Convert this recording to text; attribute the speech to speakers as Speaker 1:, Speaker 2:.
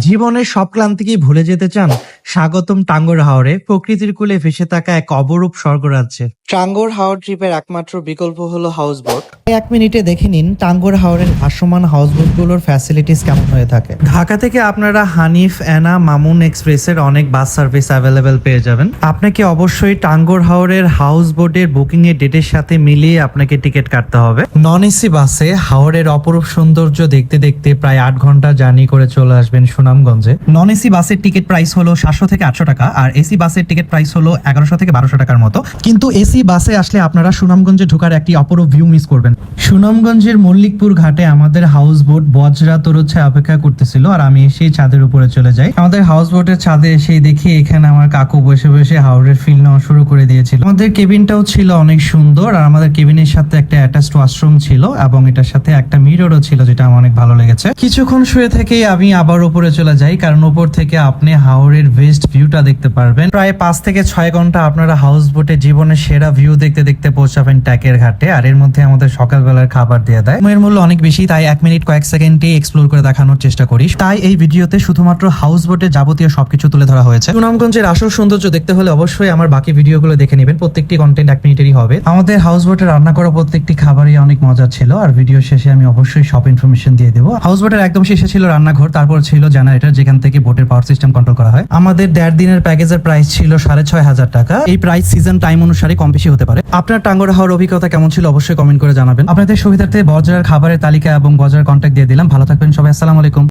Speaker 1: জীবনের সব ক্লান্তি কি ভুলে যেতে চান? স্বাগতম টাঙ্গর হাওরে, প্রকৃতির কোলে ভেসে থাকা এক অপরূপ স্বর্গরাজ্যে। টাঙ্গর হাওর ট্রিপের একমাত্র বিকল্প হলো হাউস বোট। 1 মিনিটে দেখে নিন টাঙ্গর হাওরের ভাসমান হাউস বোটগুলোর ফ্যাসিলিটিস কেমন হয়ে থাকে। ঢাকা থেকে আপনারা হানিফ, অ্যানা, মামুন এক্সপ্রেসের অনেক বাস সার্ভিস অ্যাভেলেবেল পেয়ে যাবেন। আপনাকে অবশ্যই টাঙ্গর হাওরের হাউস বোটের বুকিং এর ডেটের সাথে মিলিয়ে আপনাকে টিকিট কাটতে হবে। নন এসি বাসে হাওরের অপরূপ সৌন্দর্য দেখতে দেখতে প্রায় 8 ঘন্টা জার্নি করে চলে আসবেন সুনামগঞ্জে। নন এসি বাসের টিকিট প্রাইস হলো 700 থেকে 800 টাকা, আর এসি বাসের টিকিট প্রাইস হলো 1100 থেকে 1200 টাকার মতো। কিন্তু এসি বাসে আসলে আপনারা সুনামগঞ্জে ঢোকার একটি অপরূপ ভিউ মিস করবেন। সুনামগঞ্জের মল্লিকপুর ঘাটে আমাদের হাউস বোট বজরা তরুচ্ছে অপেক্ষা করতেছিল, আর আমি সেই ছাদের উপরে চলে যাই। আমাদের হাউস বোটের ছাদে এসে দেখি এখানে আমার কাকু বসে বসে হাওরের ফিল নেওয়া শুরু করে দিয়েছিল। আমাদের কেবিনটাও ছিল অনেক সুন্দর, আর আমাদের কেবিনের সাথে একটা অ্যাটাচড ওয়াশরুম ছিল এবং এটার সাথে একটা মিররও ছিল, যেটা আমার অনেক ভালো লেগেছে। কিছুক্ষণ শুয়ে থেকেই আমি আবার উপরে চলে যাই, কারণ উপর থেকে আপনি হাওরের বেস্ট ভিউটা দেখতে পারবেন। প্রায় 5 থেকে 6 ঘন্টা আপনারা হাউস বোটে জীবনের সেরা ভিউ দেখতে দেখতে পৌঁছাবেন ট্যাকের ঘাটে। আর এর মধ্যে আমাদের সকালবেলার খাবার দিয়ে দেয়। এর মূল্য অনেক বেশি, তাই 1 মিনিট কয়েক সেকেন্ডে এক্সপ্লোর করে দেখানোর চেষ্টা করি। তাই এই ভিডিওতে শুধুমাত্র হাউস বোটের যাবতীয় সবকিছু তুলে ধরা হয়েছে। সুনামগঞ্জের আসল সৌন্দর্য দেখতে হলে অবশ্যই আমার বাকি ভিডিওগুলো দেখে নেবেন। প্রত্যেকটি কন্টেন্ট 1 মিনিটেরই হবে। আমাদের হাউস বোটে রান্না করা প্রত্যেকটি খাবারই অনেক মজার ছিল, আর ভিডিও শেষে আমি অবশ্যই সব ইনফরমেশন দিয়ে দেবো। হাউস বোটের একদম শেষে ছিল রান্নাঘর, তারপর ছিল জেনারেটর, যেখান থেকে বোটের পাওয়ার সিস্টেম কন্ট্রোল করা হয়। আমাদের 1.5 দিনের প্যাকেজের প্রাইস ছিল 6500 টাকা। এই প্রাইস সিজন টাইম অনুসারে কম বেশি হতে পারে। আপনার টাঙ্গর হাওর অভিজ্ঞতা কেমন ছিল অবশ্যই কমেন্ট করে জানাবেন। আপনাদের সুবিধার্থে বজরার খাবারের তালিকা এবং বজরার কন্ট্যাক্ট দিয়ে দিলাম। ভালো থাকবেন সবাই, আসসালামু আলাইকুম।